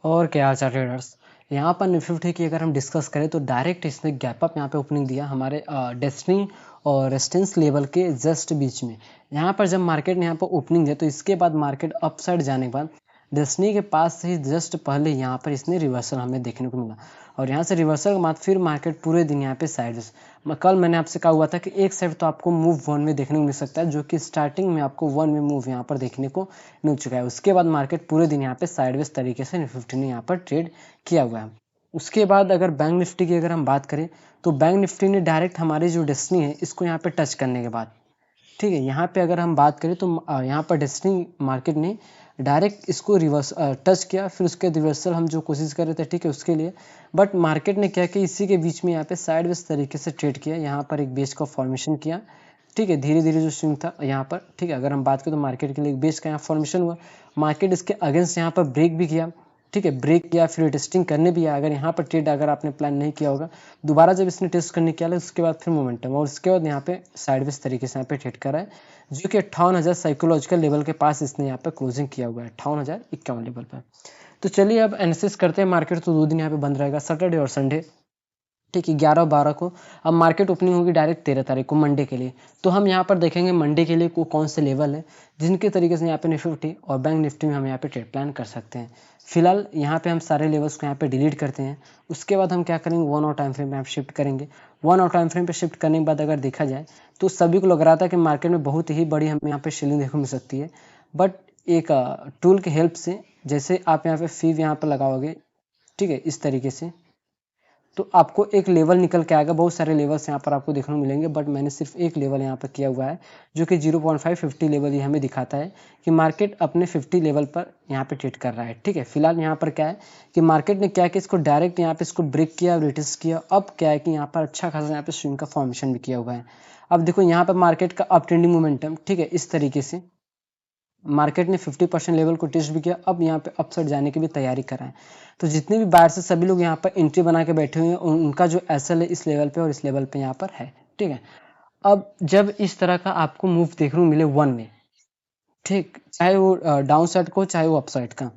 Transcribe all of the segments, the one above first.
और क्या हाल चाल ट्रेडर्स। यहाँ पर निफ्टी की अगर हम डिस्कस करें तो डायरेक्ट इसने गैप अप यहाँ पे ओपनिंग दिया हमारे डेस्टिनी और रेजिस्टेंस लेवल के जस्ट बीच में। यहाँ पर जब मार्केट ने यहाँ पर ओपनिंग दिया तो इसके बाद मार्केट अपसाइड जाने के बाद डेस्टिनी के पास से ही जस्ट पहले यहाँ पर इसने रिवर्सल हमें देखने को मिला और यहाँ से रिवर्सल के बाद फिर मार्केट पूरे दिन यहाँ पे साइड्स। कल मैंने आपसे कहा हुआ था कि एक साइड तो आपको मूव वन में देखने को मिल सकता है, जो कि स्टार्टिंग में आपको वन में मूव यहाँ पर देखने को मिल चुका है। उसके बाद मार्केट पूरे दिन यहाँ पे साइडवेज तरीके से निफ्टी ने यहाँ पर ट्रेड किया हुआ है। उसके बाद अगर बैंक निफ्टी की अगर हम बात करें तो बैंक निफ्टी ने डायरेक्ट हमारी जो डेस्टिनी है इसको यहाँ पे टच करने के बाद, ठीक है, यहाँ पे अगर हम बात करें तो यहाँ पर डेस्टिनी मार्केट ने डायरेक्ट इसको रिवर्स टच किया, फिर उसके रिवर्सल हम जो कोशिश कर रहे थे, ठीक है, उसके लिए। बट मार्केट ने क्या किया, इसी के बीच में यहाँ पे साइडवेज तरीके से ट्रेड किया, यहाँ पर एक बेस का फॉर्मेशन किया, ठीक है, धीरे धीरे जो स्विंग था यहाँ पर, ठीक है, अगर हम बात करें तो मार्केट के लिए एक बेस का यहाँ फॉर्मेशन हुआ, मार्केट इसके अगेंस्ट यहाँ पर ब्रेक भी किया, ठीक है, ब्रेक किया, फिर टेस्टिंग करने भी आया। अगर यहाँ पर ट्रेड अगर आपने प्लान नहीं किया होगा, दोबारा जब इसने टेस्ट करने किया उसके बाद फिर मोमेंटम, और उसके बाद यहाँ पे साइडवेज तरीके से यहाँ पे ट्रेड करा है, जो कि 58,000 साइकोलॉजिकल लेवल के पास इसने यहाँ पे क्लोजिंग किया हुआ है, 58,051 लेवल पर। तो चलिए अब एनालिसिस करते हैं। मार्केट तो 2 दिन यहाँ पे बंद रहेगा, सैटरडे और संडे, ठीक है, 11 और 12 को। अब मार्केट ओपनिंग होगी डायरेक्ट 13 तारीख को मंडे के लिए। तो हम यहाँ पर देखेंगे मंडे के लिए को कौन से लेवल है जिनके तरीके से यहाँ पे निफ्टी और बैंक निफ्टी में हम यहाँ पे ट्रेड प्लान कर सकते हैं। फिलहाल यहाँ पे हम सारे लेवल्स को यहाँ पे डिलीट करते हैं। उसके बाद हम क्या करेंगे, 1 आवर टाइम फ्रेम में आप शिफ्ट करेंगे। 1 आवर टाइम फ्रेम पे शिफ्ट करने के बाद अगर देखा जाए तो सभी को लग रहा था कि मार्केट में बहुत ही बड़ी हमें यहाँ पे शेलिंग देखने को मिल सकती है। बट एक टूल के हेल्प से, जैसे आप यहाँ पे फीव यहाँ पर लगाओगे, ठीक है, इस तरीके से, तो आपको एक लेवल निकल के आएगा। बहुत सारे लेवल्स यहाँ पर आपको देखने को मिलेंगे, बट मैंने सिर्फ एक लेवल यहाँ पर किया हुआ है जो कि 0.550 लेवल ये हमें दिखाता है कि मार्केट अपने 50 लेवल पर यहाँ पे ट्रेड कर रहा है, ठीक है। फिलहाल यहाँ पर क्या है कि मार्केट ने क्या किया, इसको डायरेक्ट यहाँ पे इसको ब्रेक किया, रिटेस्ट किया। अब क्या है कि यहाँ पर अच्छा खासा यहाँ पे स्विंग का फॉर्मेशन भी किया हुआ है। अब देखो यहाँ पर मार्केट का अप ट्रेंडिंग मोमेंटम, ठीक है, इस तरीके से मार्केट ने 50% लेवल को टेस्ट भी किया। अब यहाँ पे अपसाइड जाने की भी तैयारी कर रहा है। तो जितने भी बायर्स है सभी लोग यहाँ पर एंट्री बना के बैठे हुए हैं, उनका जो एसएल है इस लेवल पे और इस लेवल पे यहाँ पर है, ठीक है। अब जब इस तरह का आपको मूव देखने को मिले वन में, ठीक, चाहे वो डाउन साइड को चाहे वो अपसाइड का,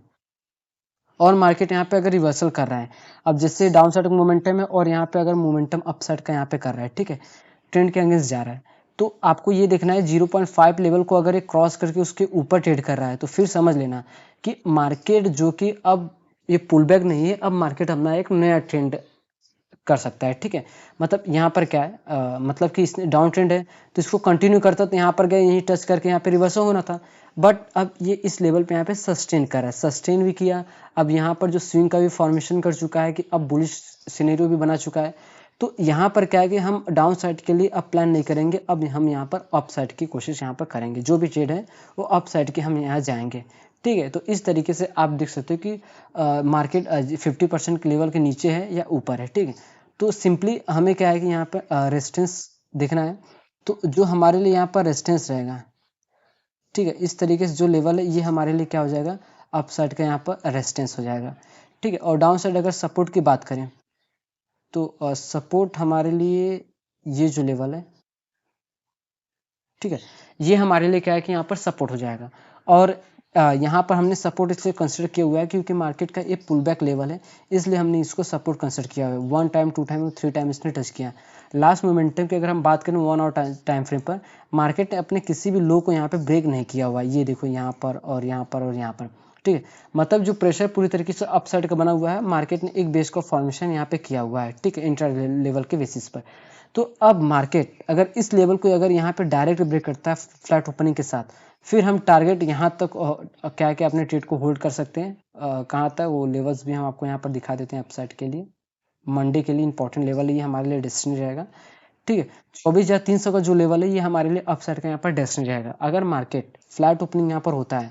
और मार्केट यहाँ पे अगर रिवर्सल कर रहा है, अब जैसे डाउन साइड का मोमेंटम है और यहाँ पे अगर मोमेंटम अपसाइड का यहाँ पे कर रहा है, ठीक है, ट्रेंड के अगेंस्ट जा रहा है, तो आपको ये देखना है 0.5 लेवल को अगर एक क्रॉस करके उसके ऊपर ट्रेड कर रहा है तो फिर समझ लेना कि मार्केट जो कि अब ये पुल बैक नहीं है, अब मार्केट अपना एक नया ट्रेंड कर सकता है, ठीक है। मतलब यहाँ पर क्या है, मतलब कि इसने डाउन ट्रेंड है तो इसको कंटिन्यू करता तो यहाँ पर गए, यहीं टच करके यहाँ पे रिवर्सल होना था। बट अब ये इस लेवल पे यहाँ पे सस्टेन कर रहा है, सस्टेन भी किया। अब यहाँ पर जो स्विंग का भी फॉर्मेशन कर चुका है कि अब बुलिश सिनेरियो भी बना चुका है। तो यहाँ पर क्या है कि हम डाउन साइड के लिए अब प्लान नहीं करेंगे, अब हम यहाँ पर अप साइड की कोशिश यहाँ पर करेंगे। जो भी ट्रेड है वो अप साइड के हम यहाँ जाएंगे, ठीक है। तो इस तरीके से आप देख सकते हो कि मार्केट 50% के लेवल के नीचे है या ऊपर है, ठीक है। तो सिंपली हमें क्या है कि यहाँ पर रेजिस्टेंस देखना है। तो जो हमारे लिए यहाँ पर रेजिस्टेंस रहेगा, ठीक है, इस तरीके से जो लेवल है ये हमारे लिए क्या हो जाएगा, अप साइड का यहाँ पर रेजिस्टेंस हो जाएगा, ठीक है। और डाउन साइड अगर सपोर्ट की बात करें तो सपोर्ट हमारे लिए ये जो लेवल है, ठीक है, ये हमारे लिए क्या है कि यहाँ पर सपोर्ट हो जाएगा। और यहाँ पर हमने सपोर्ट इसलिए कंसिडर किया हुआ है क्योंकि मार्केट का ये पुल बैक लेवल है, इसलिए हमने इसको सपोर्ट कंसिडर किया हुआ है। 1 टाइम 2 टाइम 3 टाइम इसने टच किया। लास्ट मोमेंटम की अगर हम बात करें 1 आवर टाइम फ्रेम पर, मार्केट ने अपने किसी भी लो को यहाँ पे ब्रेक नहीं किया हुआ है। ये देखो यहाँ पर और यहाँ पर और यहाँ पर, ठीक है। मतलब जो प्रेशर पूरी तरीके से अप साइड का बना हुआ है, मार्केट ने एक बेस का फॉर्मेशन यहाँ पे किया हुआ है, ठीक है, इंटर लेवल के बेसिस पर। तो अब मार्केट अगर इस लेवल को अगर यहाँ पे डायरेक्ट ब्रेक करता है फ्लैट ओपनिंग के साथ, फिर हम टारगेट यहाँ तक क्या क्या अपने ट्रेड को होल्ड कर सकते हैं। कहाँ तक वो लेवल्स भी हम आपको यहाँ पर दिखा देते हैं। अपसाइड के लिए मंडे के लिए इंपॉर्टेंट लेवल है, ये हमारे लिए डेस्टिनी रहेगा, ठीक है। 24,300 का जो लेवल है ये हमारे लिए अपसाइड का यहाँ पर डेस्टिनी रहेगा। अगर मार्केट फ्लैट ओपनिंग यहाँ पर होता है,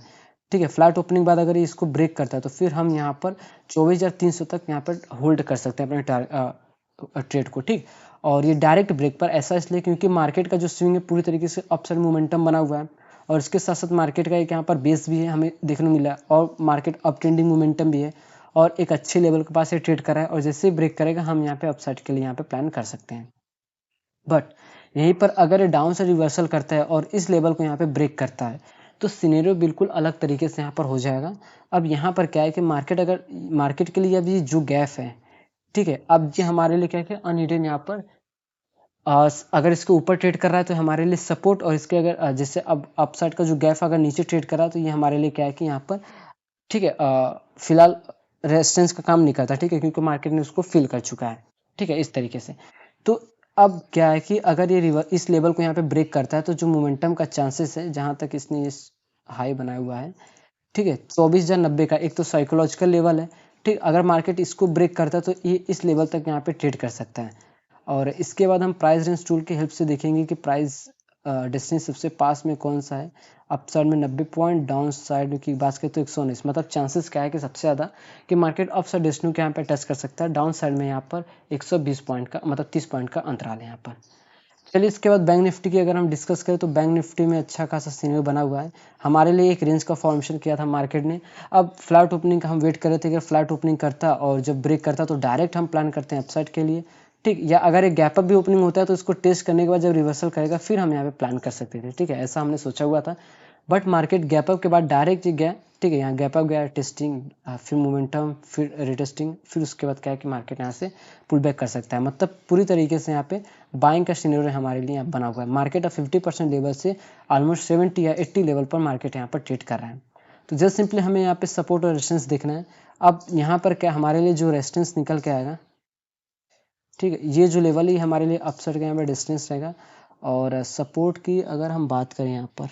ठीक है, फ्लैट ओपनिंग बाद अगर ये इसको ब्रेक करता है तो फिर हम यहाँ पर 24,300 तक यहाँ पर होल्ड कर सकते हैं अपने ट्रेड को, ठीक। और ये डायरेक्ट ब्रेक पर ऐसा इसलिए क्योंकि मार्केट का जो स्विंग है पूरी तरीके से अपसाइड मोमेंटम बना हुआ है, और इसके साथ साथ मार्केट का एक यहाँ पर बेस भी है हमें देखने को मिला, और मार्केट अप ट्रेंडिंग मोमेंटम भी है और एक अच्छे लेवल के पास ये ट्रेड कर रहा है। और जैसे ही ब्रेक करेगा हम यहाँ पे अपसाइड के लिए यहाँ पे प्लान कर सकते हैं। बट यहीं पर अगर ये डाउन से रिवर्सल करता है और इस लेवल को यहाँ पे ब्रेक करता है तो सिनेरियो बिल्कुल अलग तरीके से यहाँ पर हो जाएगा। अब यहाँ पर क्या है कि मार्केट के लिए अभी जो गैप है, ठीक है, अब ये हमारे लिए क्या है कि अनहिडन यहाँ पर अगर इसके ऊपर ट्रेड कर रहा है तो हमारे लिए सपोर्ट, और इसके अगर जैसे अब अपसाइड का जो गैप अगर नीचे ट्रेड कर रहा है तो ये हमारे लिए क्या है कि यहाँ पर, ठीक है, फिलहाल रेजिस्टेंस का काम नहीं करता, ठीक है, क्योंकि मार्केट ने उसको फिल कर चुका है, ठीक है, इस तरीके से। तो अब क्या है कि अगर ये इस लेवल को यहाँ पे ब्रेक करता है तो जो मोमेंटम का चांसेस है, जहां तक इसने इस हाई बनाया हुआ है, ठीक है, 24,090 का एक तो साइकोलॉजिकल लेवल है, ठीक, अगर मार्केट इसको ब्रेक करता है तो ये इस लेवल तक यहाँ पे ट्रेड कर सकता है। और इसके बाद हम प्राइस रेंज टूल की हेल्प से देखेंगे कि प्राइस डेस्टिनी सबसे पास में कौन सा है। अप साइड में 90 पॉइंट, डाउन साइड की बात करें तो 119, मतलब चांसेस क्या है कि सबसे ज़्यादा कि मार्केट अप साइड डेस्टिनी के यहाँ पे टच कर सकता है, डाउन साइड में यहाँ पर 120 पॉइंट का, मतलब 30 पॉइंट का अंतराल है यहाँ पर। चलिए इसके बाद बैंक निफ्टी की अगर हम डिस्कस करें तो बैंक निफ्टी में अच्छा खासा सिनेरियो बना हुआ है। हमारे लिए एक रेंज का फॉर्मेशन किया था मार्केट ने। अब फ्लैट ओपनिंग का हम वेट कर रहे थे कि फ्लैट ओपनिंग करता और जब ब्रेक करता तो डायरेक्ट हम प्लान करते हैं अपसाइड के लिए, ठीक, या अगर एक गैप अप भी ओपनिंग होता है तो इसको टेस्ट करने के बाद जब रिवर्सल करेगा फिर हम यहाँ पे प्लान कर सकते थे, ठीक है, ऐसा हमने सोचा हुआ था। बट मार्केट गैप अप के बाद डायरेक्ट गया, ठीक है, यहाँ गैप अप गया, टेस्टिंग, फिर मोमेंटम, फिर रिटेस्टिंग, फिर उसके बाद क्या है कि मार्केट यहाँ से पुल बैक कर सकता है। मतलब पूरी तरीके से यहाँ पे बाइंग का सिनेरियो हमारे लिए यहाँ बना हुआ है। मार्केट अब 50% लेवल से ऑलमोस्ट 70 या 80 लेवल पर मार्केट यहाँ पर ट्रेड कर रहा है। तो जस्ट सिंपली हमें यहाँ पे सपोर्ट और रेजिस्टेंस देखना है। अब यहाँ पर क्या हमारे लिए जो रेजिस्टेंस निकल के आएगा, ठीक है, ये जो लेवल ही हमारे लिए अपसाइड का यहाँ पर डिस्टेंस रहेगा। और सपोर्ट की अगर हम बात करें यहाँ पर,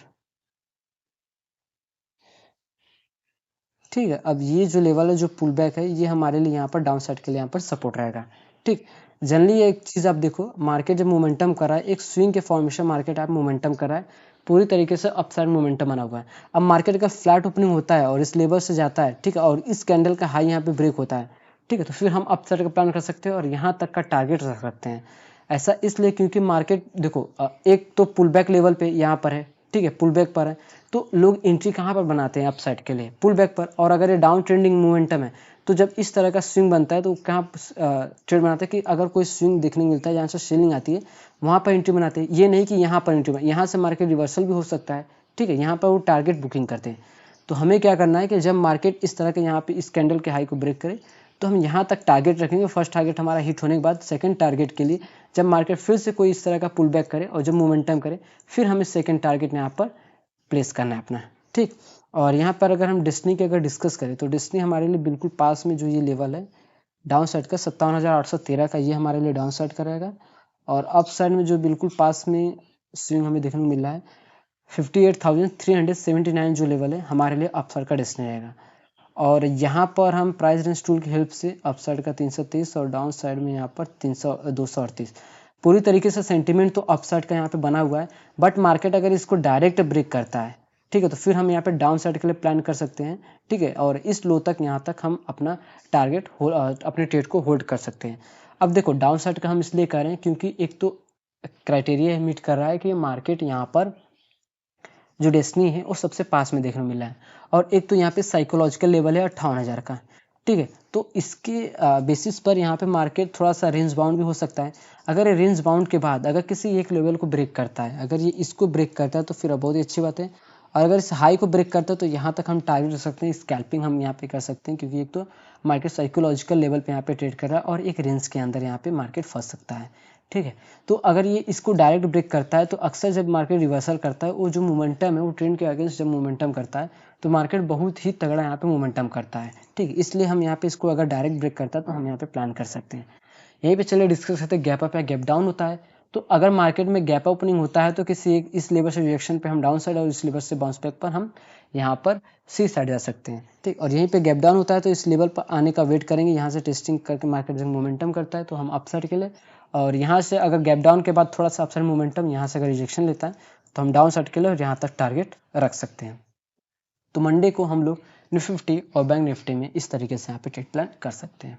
ठीक है, अब ये जो लेवल है जो पुल बैक है ये हमारे लिए यहाँ पर डाउन साइड के लिए यहाँ पर सपोर्ट रहेगा, ठीक। जनरली एक चीज़ आप देखो, मार्केट जब मोमेंटम कर रहा है, एक स्विंग के फॉर्मेशन मार्केट आप मोमेंटम कर रहा है, पूरी तरीके से अपसाइड मोमेंटम बना हुआ है। अब मार्केट का फ्लैट ओपनिंग होता है और इस लेवल से जाता है, ठीक है, और इस कैंडल का हाई यहाँ पे ब्रेक होता है, ठीक है, तो फिर हम अपसाइड का प्लान कर सकते हैं और यहाँ तक का टारगेट रख सकते हैं। ऐसा इसलिए क्योंकि मार्केट देखो, एक तो पुल बैक लेवल पे यहाँ पर है, ठीक है, पुल बैक पर है, तो लोग एंट्री कहाँ पर बनाते हैं अपसाइड के लिए, पुल बैक पर। और अगर ये डाउन ट्रेंडिंग मोमेंटम है तो जब इस तरह का स्विंग बनता है तो कहाँ ट्रेड बनाते हैं कि अगर कोई स्विंग देखने को मिलता है जहाँ से सेलिंग आती है वहाँ पर एंट्री बनाते हैं। ये नहीं कि यहाँ पर एंट्री, यहाँ से मार्केट रिवर्सल भी हो सकता है, ठीक है, यहाँ पर वो टारगेट बुकिंग करते हैं। तो हमें क्या करना है कि जब मार्केट इस तरह के यहाँ पे इस कैंडल के हाई को ब्रेक करे तो हम यहाँ तक टारगेट रखेंगे। फर्स्ट टारगेट हमारा हिट होने के बाद सेकंड टारगेट के लिए जब मार्केट फिर से कोई इस तरह का पुल बैक करे और जब मोमेंटम करे फिर हमें सेकंड टारगेट यहाँ पर प्लेस करना है अपना, ठीक। और यहाँ पर अगर हम डिस्नी की अगर डिस्कस करें तो डिस्नी हमारे लिए बिल्कुल पास में जो ये लेवल है डाउन साइड का 57,813 का, ये हमारे लिए डाउन साइड का रहेगा। और अप साइड में जो बिल्कुल पास में स्विंग हमें देखने को मिल रहा है 58,379 जो लेवल है हमारे लिए अप साइड का डिस्नी रहेगा। और यहाँ पर हम प्राइस रेंज टूल की हेल्प से अप साइड का 330 और डाउन साइड में यहाँ पर 238, पूरी तरीके से सेंटीमेंट तो अप साइड का यहाँ पे बना हुआ है। बट मार्केट अगर इसको डायरेक्ट ब्रेक करता है, ठीक है, तो फिर हम यहाँ पे डाउन साइड के लिए प्लान कर सकते हैं, ठीक है, और इस लो तक यहाँ तक हम अपना टारगेट अपने ट्रेड को होल्ड कर सकते हैं। अब देखो डाउन साइड का हम इसलिए कर रहे हैं क्योंकि एक तो क्राइटेरिया मीट कर रहा है कि मार्केट यहाँ पर जो डेस्टिनी है वो सबसे पास में देखने को मिला है, और एक तो यहाँ पे साइकोलॉजिकल लेवल है 58,000 का, ठीक है। तो इसके बेसिस पर यहाँ पे मार्केट थोड़ा सा रेंज बाउंड भी हो सकता है। अगर ये रेंज बाउंड के बाद अगर किसी एक लेवल को ब्रेक करता है, अगर ये इसको ब्रेक करता है तो फिर बहुत ही अच्छी बात है। और अगर इस हाई को ब्रेक करता है तो यहाँ तक हम टारगेट रख सकते हैं, स्कैल्पिंग हम यहाँ पे कर सकते हैं, क्योंकि एक तो मार्केट साइकोलॉजिकल लेवल पे यहाँ पे ट्रेड कर रहा है और एक रेंज के अंदर यहाँ पे मार्केट फंस सकता है, ठीक है। तो अगर ये इसको डायरेक्ट ब्रेक करता है तो अक्सर जब मार्केट रिवर्सल करता है वो जो मोमेंटम है वो ट्रेंड के अगेंस्ट जब मोमेंटम करता है तो मार्केट बहुत ही तगड़ा यहाँ पे मोमेंटम करता है, ठीक है। इसलिए हम यहाँ पे इसको अगर डायरेक्ट ब्रेक करता है तो हम यहाँ पे प्लान कर सकते हैं। यहीं पे चलिए डिस्कस करते हैं गैप अप या गैप डाउन होता है। तो अगर मार्केट में गैप ओपनिंग होता है तो किसी एक इस लेवल से रिएक्शन पे हम डाउन साइड और इस लेवल से बाउंस बैक पर हम यहाँ पर सी साइड जा सकते हैं, ठीक। और यहीं पे गैप डाउन होता है तो इस लेवल पर आने का वेट करेंगे, यहाँ से टेस्टिंग करके मार्केट जब मोमेंटम करता है तो हम अप साइड के लिए, और यहाँ से अगर गैप डाउन के बाद थोड़ा सा अप साइड मोमेंटम यहाँ से अगर रिजेक्शन लेता है तो हम डाउन साइड के लिए और यहाँ तक टारगेट रख सकते हैं। तो मंडे को हम लोग निफ्टी और बैंक निफ्टी में इस तरीके से यहाँ पे ट्रेड प्लान कर सकते हैं।